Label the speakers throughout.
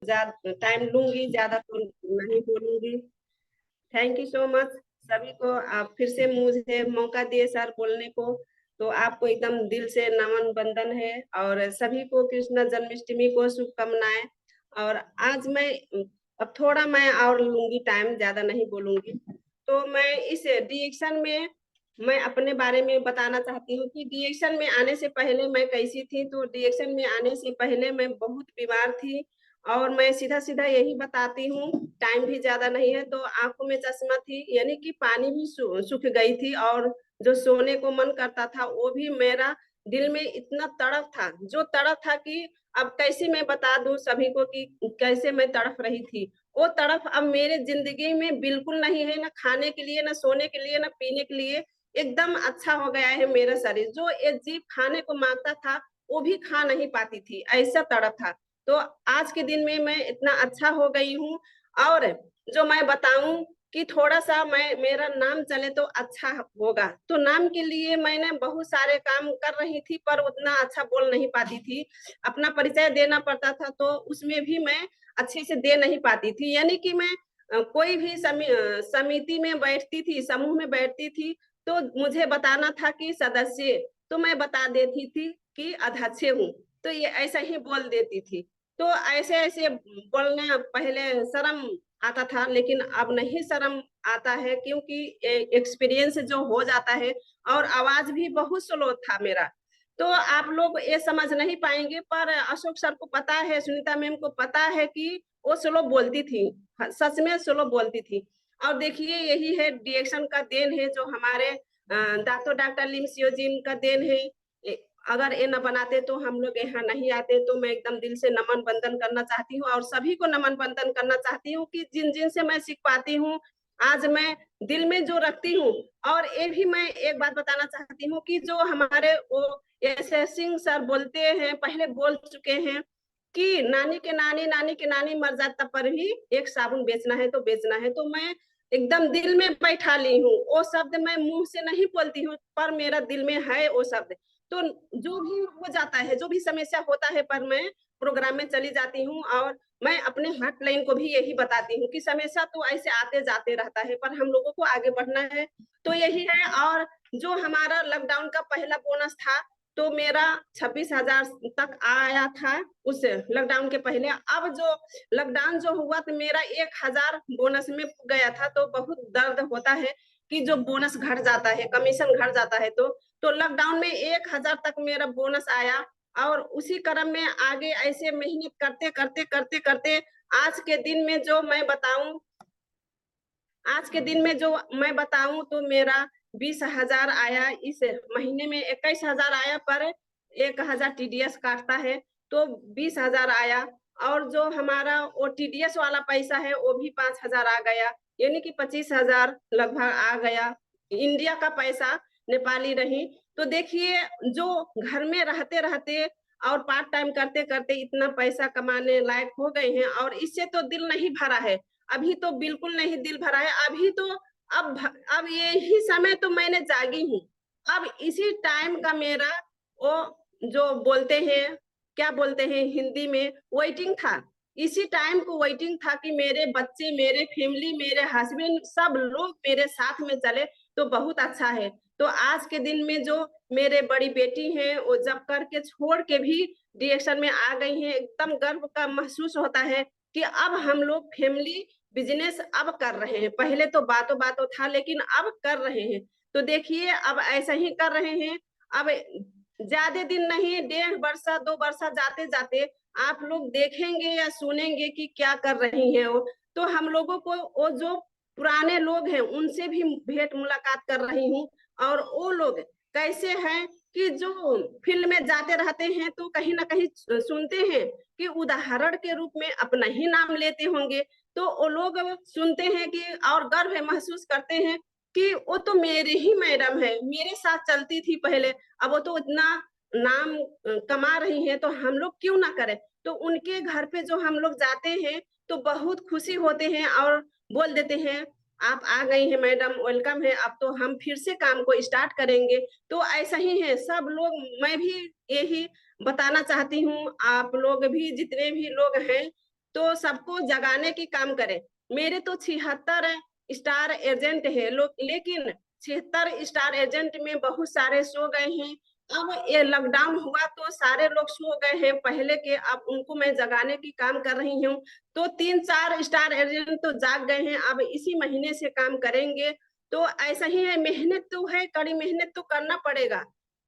Speaker 1: ज्यादा टाइम लूंगी, ज्यादा तो नहीं बोलूंगी। थैंक यू सो मच सभी को। आप फिर से मुझे मौका दिए सर बोलने को, तो आपको एकदम दिल से नमन बंदन है। और सभी को कृष्ण जन्माष्टमी को शुभकामनाएं। और आज मैं अब थोड़ा मैं और लूंगी टाइम, ज्यादा नहीं बोलूंगी। तो मैं इस रिएक्शन में मैं अपने बारे में बताना चाहती हूँ कि रिएक्शन में आने से पहले मैं कैसी थी। तो रिएक्शन में आने से पहले मैं बहुत बीमार थी। और मैं सीधा सीधा यही बताती हूँ, टाइम भी ज्यादा नहीं है। तो आंखों में चश्मा थी, यानी कि पानी भी सूख गई थी। और जो सोने को मन करता था वो भी मेरा दिल में इतना तड़प था, जो तड़प था कि अब कैसे मैं बता दूं सभी को कि कैसे मैं तड़प रही थी। वो तड़प अब मेरे जिंदगी में बिल्कुल नहीं है, ना खाने के लिए, ना सोने के लिए, ना पीने के लिए। एकदम अच्छा हो गया है मेरा शरीर। जो एक जीव खाने को मांगता था वो भी खा नहीं पाती थी, ऐसा तड़प था। तो आज के दिन में मैं इतना अच्छा हो गई हूँ। और जो मैं बताऊं कि थोड़ा सा मैं मेरा नाम चले तो अच्छा होगा, तो नाम के लिए मैंने बहुत सारे काम कर रही थी, पर उतना अच्छा बोल नहीं पाती थी। अपना परिचय देना पड़ता था तो उसमें भी मैं अच्छे से दे नहीं पाती थी। यानी कि मैं कोई भी समिति में बैठती थी, समूह में बैठती थी, तो मुझे बताना था कि सदस्य, तो मैं बता देती थी कि अध्यक्ष हूँ। तो ये ऐसा ही बोल देती थी। तो ऐसे ऐसे बोलने पहले शर्म आता था, लेकिन अब नहीं शर्म आता है, क्योंकि एक्सपीरियंस जो हो जाता है। और आवाज भी बहुत स्लो था मेरा। तो आप लोग ये समझ नहीं पाएंगे, पर अशोक सर को पता है, सुनीता मैम को पता है कि वो स्लो बोलती थी। हाँ, सच में स्लो बोलती थी। और देखिए यही है डिएक्शन का देन है, जो हमारे दातो डॉक्टर लिमसियो जी का देन है। अगर ये न बनाते तो हम लोग यहाँ नहीं आते। तो मैं एकदम दिल से नमन बंदन करना चाहती हूँ, और सभी को नमन बंदन करना चाहती हूँ कि जिन जिन से मैं सीख पाती हूँ, आज मैं दिल में जो रखती हूँ। और ये भी मैं एक बात बताना चाहती हूँ कि जो हमारे वो ऐसे सिंह सर बोलते हैं, पहले बोल चुके हैं कि नानी के नानी, नानी के नानी मर जाता पर भी एक साबुन बेचना है तो बेचना है। तो मैं एकदम दिल में बैठा ली हूँ। वो शब्द मैं मुंह से नहीं बोलती हूँ, पर मेरा दिल में है वो शब्द। तो जो भी हो जाता है, जो भी समस्या होता है, पर मैं प्रोग्राम में चली जाती हूँ। और मैं अपने हॉटलाइन को भी यही बताती हूँ कि समस्या तो ऐसे आते जाते रहता है, पर हम लोगों को आगे बढ़ना है। तो यही है। और जो हमारा लॉकडाउन का पहला बोनस था, तो मेरा 26,000 तक आया था उस लॉकडाउन के पहले। अब जो लॉकडाउन जो हुआ तो मेरा 1,000 बोनस में गया था। तो बहुत दर्द होता है कि जो बोनस घट जाता है, कमीशन घट जाता है। तो लॉकडाउन में 1,000 तक मेरा बोनस आया। और उसी क्रम में आगे ऐसे मेहनत करते करते करते करते आज के दिन में जो मैं बताऊं, आज के दिन में जो मैं बताऊं तो मेरा 20,000 आया। इस महीने में 21,000 आया, पर 1,000 टीडीएस काटता है, तो 20,000 आया। और जो हमारा वो टीडीएस वाला पैसा है वो भी 5,000 आ गया, यानी कि 25,000 लगभग आ गया। इंडिया का पैसा नेपाली रही। तो देखिए, जो घर में रहते रहते और पार्ट टाइम करते करते इतना पैसा कमाने लायक हो गए हैं, और इससे तो दिल नहीं भरा है। अभी तो बिल्कुल नहीं दिल भरा है। अभी तो अब यही समय तो मैंने जागी हूँ। अब इसी टाइम का मेरा वो जो बोलते हैं, क्या बोलते हैं हिंदी में, वेटिंग था। इसी टाइम को वेटिंग था कि मेरे बच्चे, मेरे फैमिली, मेरे हस्बैंड, सब लोग मेरे साथ में चले तो बहुत अच्छा है। तो आज के दिन में जो मेरे बड़ी बेटी है, वो जब करके छोड़ के भी डिएक्शन में आ गई है, एकदम गर्व का महसूस होता है कि अब हम लोग फैमिली बिजनेस अब कर रहे हैं। पहले तो बातों बातों था, लेकिन अब कर रहे हैं। तो देखिए, अब ऐसा ही कर रहे हैं। अब ज्यादा दिन नहीं, 1.5 वर्ष 2 वर्ष जाते जाते आप लोग देखेंगे या सुनेंगे कि क्या कर रही हैं वो। तो हम लोगों को वो जो पुराने लोग हैं उनसे भी भेंट मुलाकात कर रही हूँ। और वो लोग कैसे हैं कि जो फील्ड में जाते रहते हैं तो कहीं ना कहीं सुनते हैं कि उदाहरण के रूप में अपना ही नाम लेते होंगे। तो वो लोग सुनते हैं कि और गर्व महसूस करते हैं कि वो तो मेरे ही मैडम है, मेरे साथ चलती थी पहले, अब वो तो इतना नाम कमा रही है, तो हम लोग क्यों ना करें। तो उनके घर पे जो हम लोग जाते हैं तो बहुत खुशी होते हैं और बोल देते हैं, आप आ गई हैं मैडम, वेलकम है, अब तो हम फिर से काम को स्टार्ट करेंगे। तो ऐसा ही है सब लोग। मैं भी यही बताना चाहती हूँ, आप लोग भी जितने भी लोग हैं तो सबको जगाने की काम करे। मेरे तो 76 स्टार एजेंट है लोग, लेकिन 76 स्टार एजेंट में बहुत सारे सो गए हैं। अब ये लॉकडाउन हुआ तो सारे लोग सो गए हैं पहले के, अब उनको मैं जगाने की काम कर रही हूँ। तो 3-4 स्टार एजेंट तो जाग गए हैं, अब इसी महीने से काम करेंगे। तो ऐसा ही है, मेहनत तो है, कड़ी मेहनत तो करना पड़ेगा,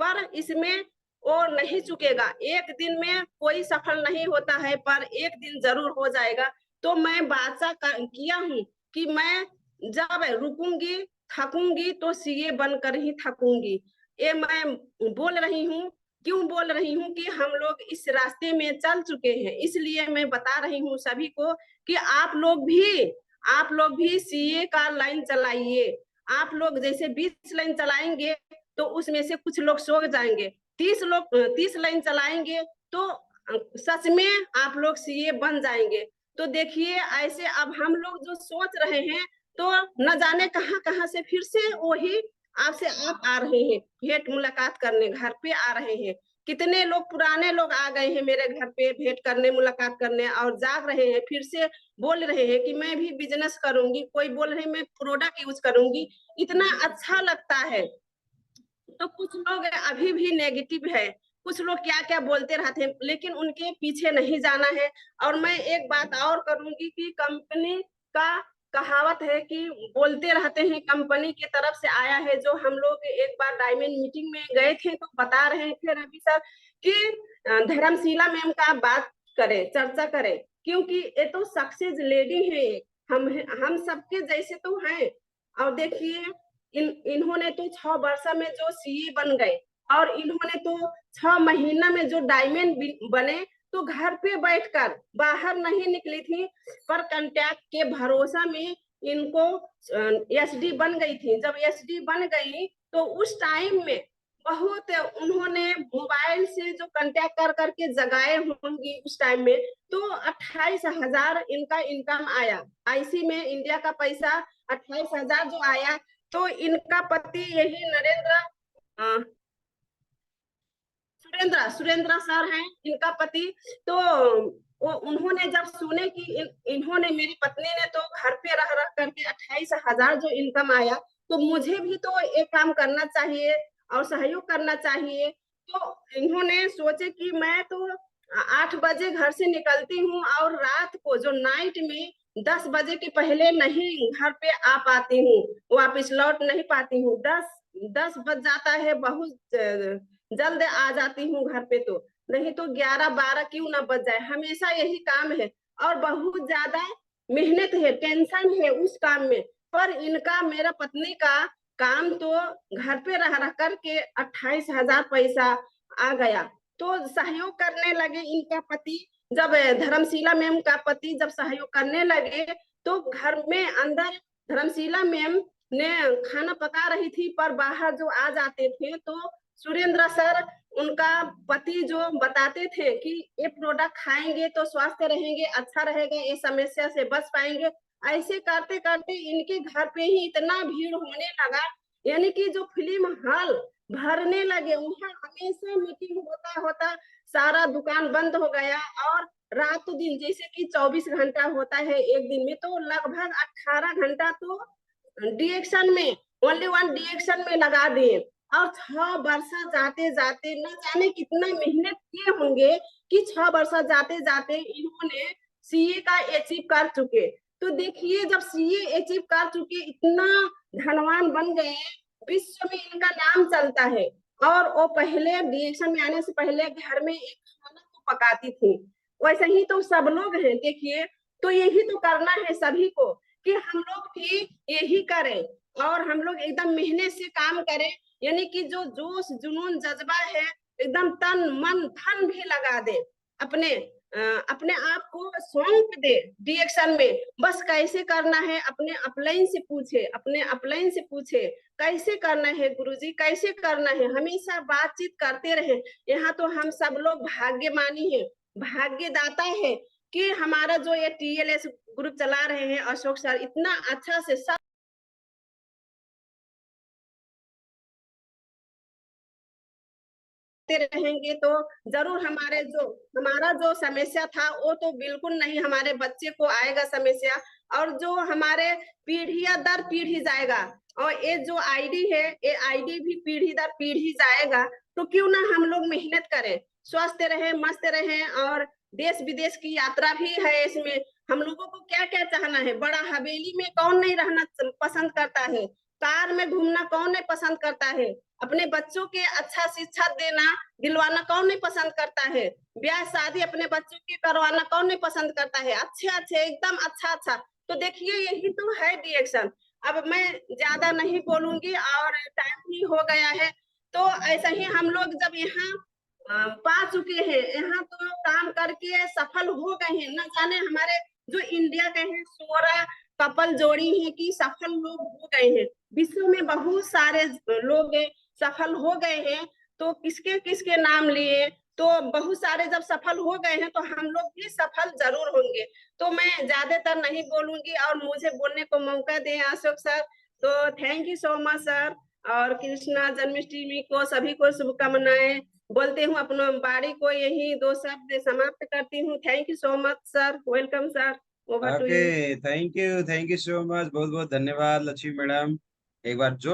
Speaker 1: पर इसमें वो नहीं चुकेगा। एक दिन में कोई सफल नहीं होता है, पर एक दिन जरूर हो जाएगा। तो मैं वाचा किया हूँ कि मैं जब रुकूंगी, थकूंगी तो सीए बनकर ही थकूंगी। ये मैं बोल रही हूँ। क्यों बोल रही हूँ कि हम लोग इस रास्ते में चल चुके हैं, इसलिए मैं बता रही हूँ सभी को कि आप लोग भी सीए का लाइन चलाइए। आप लोग जैसे 20 लाइन चलाएंगे तो उसमें से कुछ लोग सो जाएंगे, 30 लाइन चलाएंगे तो सच में आप लोग सीए बन जाएंगे। तो देखिए ऐसे अब हम लोग जो सोच रहे हैं, तो न जाने कहां कहां से फिर से वही आपसे आप आ रहे हैं, भेंट मुलाकात करने घर पे आ रहे हैं। कितने लोग पुराने लोग आ गए हैं मेरे घर पे भेंट करने, मुलाकात करने, और जाग रहे हैं, फिर से बोल रहे हैं कि मैं भी बिजनेस करूंगी, कोई बोल रहे मैं प्रोडक्ट यूज करूंगी। इतना अच्छा लगता है। तो कुछ लोग अभी भी नेगेटिव है, कुछ लोग क्या क्या बोलते रहते हैं, लेकिन उनके पीछे नहीं जाना है। और मैं एक बात और करूंगी कि कंपनी का कहावत है कि बोलते रहते हैं, कंपनी की तरफ से आया है। जो हम लोग एक बार डायमंड मीटिंग में गए थे तो बता रहे थे रवि सर कि धर्मशिला मैम का बात करें, चर्चा करें, क्योंकि ये तो सक्सेस लेडी है। हम सबके जैसे तो हैं। और देखिए इन्होंने तो 6 वर्ष में जो सीए बन गए, और इन्होंने तो 6 महीना में जो डायमंड बने, तो घर पे बैठकर बाहर नहीं निकली थी, पर कांटेक्ट के भरोसा में इनको एसडी बन गई थी। जब एसडी बन गई तो उस टाइम में बहुत उन्होंने मोबाइल से जो कांटेक्ट कर करके जगाए होंगी उस टाइम में, तो 28,000 इनका इनकम आया। आईसी में इंडिया का पैसा 28,000 जो आया। तो इनका पति यही नरेंद्र सुरेंद्र सुरेंद्र सर हैं इनका पति। तो वो उन्होंने जब सुने कि इन्होंने, मेरी पत्नी ने तो घर पे रह रह करके 28,000 जो इनकम आया, तो मुझे भी तो एक काम करना चाहिए और सहयोग करना चाहिए। तो इन्होंने सोचे कि मैं तो 8 बजे घर से निकलती हूँ, और रात को जो नाइट में 10 बजे के पहले नहीं घर पे आ पाती हूँ, वापिस लौट नहीं पाती हूँ। 10 बज जाता है, बहुत जल्द आ जाती हूँ घर पे, तो नहीं तो 11-12 क्यों ना बज जाए, हमेशा यही काम है। और बहुत ज्यादा मेहनत है, टेंशन है उस काम में। पर इनका, मेरा पत्नी का काम तो घर पे रह रह करके 28,000 पैसा आ गया। तो सहयोग करने लगे इनका पति। जब धर्मशिला मैम का पति जब सहयोग करने लगे, तो घर में अंदर धर्मशिला मैम ने खाना पका रही थी, पर बाहर जो आ जाते थे तो सुरेंद्र सर उनका पति जो बताते थे कि ये प्रोडक्ट खाएंगे तो स्वस्थ रहेंगे, अच्छा रहेगा, ये समस्या से बच पाएंगे। ऐसे करते करते इनके घर पे ही इतना भीड़ होने लगा, यानी कि जो फिल्म हॉल भरने लगे, वहां हमेशा मीटिंग होता होता सारा दुकान बंद हो गया। और रात दिन जैसे कि 24 घंटा होता है एक दिन में, तो लगभग 18 घंटा तो डिएक्शन में, ओनली वन डिएक्शन में लगा दिए। और 6 वर्ष जाते जाते न जाने कितना मेहनत किए होंगे कि 6 वर्ष जाते जाते इन्होंने सीए का अचीव कर चुके। तो देखिए जब सीए अचीव कर चुके, इतना धनवान बन गए, विश्व में इनका नाम चलता है। और वो पहले डिएक्शन में आने से पहले घर में एक खाना तो पकाती थी। वैसे ही तो सब लोग हैं देखिए। तो यही तो करना है सभी को कि हम लोग भी यही करें, और हम लोग एकदम मेहनत से काम करें, यानी कि जो जोश जुनून जज्बा है, एकदम तन मन धन भी लगा दे, अपने अपने आप को सौंप दे डिएक्शन में। बस कैसे करना है अपने अपलाइन से पूछे, अपने अपलाइन से पूछे कैसे करना है गुरुजी, कैसे करना है, हमेशा बातचीत करते रहे। यहाँ तो हम सब लोग भाग्यमानी है, भाग्यदाता है कि हमारा जो ये टीएलएस ग्रुप चला रहे हैं अशोक सर, इतना अच्छा से सब रहेंगे तो जरूर हमारा जो समस्या था वो तो बिल्कुल नहीं हमारे बच्चे को आएगा समस्या, और जो हमारे पीढ़ियां दर पीढ़ी जाएगा, और ये जो आईडी है ये आईडी भी पीढ़ी दर पीढ़ी जाएगा। तो क्यों ना हम लोग मेहनत करें, स्वस्थ रहे, मस्त रहे, और देश विदेश की यात्रा भी है इसमें। हम लोगों को क्या क्या चाहना है, बड़ा हवेली में कौन नहीं रहना पसंद करता है, कार में घूमना कौन नहीं पसंद करता है, अपने बच्चों के अच्छा शिक्षा देना दिलवाना कौन नहीं पसंद करता है, ब्याह शादी अपने बच्चों की करवाना कौन नहीं पसंद करता है, अच्छे अच्छे एकदम अच्छा अच्छा। तो देखिए यही तो है रिएक्शन। अब मैं ज्यादा नहीं बोलूंगी और टाइम भी हो गया है। तो ऐसा ही हम लोग जब यहाँ पा चुके हैं, यहाँ तो काम करके सफल हो गए हैं, न जाने हमारे जो इंडिया के हैं 16 कपल जोड़ी हैं कि सफल लोग हो गए हैं, विश्व में बहुत सारे लोग सफल हो गए हैं। तो किसके किसके नाम लिए, तो बहुत सारे जब सफल हो गए हैं तो हम लोग भी सफल जरूर होंगे। तो मैं ज्यादातर नहीं बोलूंगी और मुझे बोलने को मौका दें अशोक सर। तो thank you so much sir. और कृष्णा जन्माष्टमी को सभी को शुभकामनाएं बोलते हूँ, अपने बाड़ी को यही 2 शब्द समाप्त करती हूँ। Thank you so much sir, welcome sir, over to
Speaker 2: okay,
Speaker 1: you.
Speaker 2: Thank you so much, बहुत बहुत धन्यवाद लक्ष्मी मैडम। एक बार जोर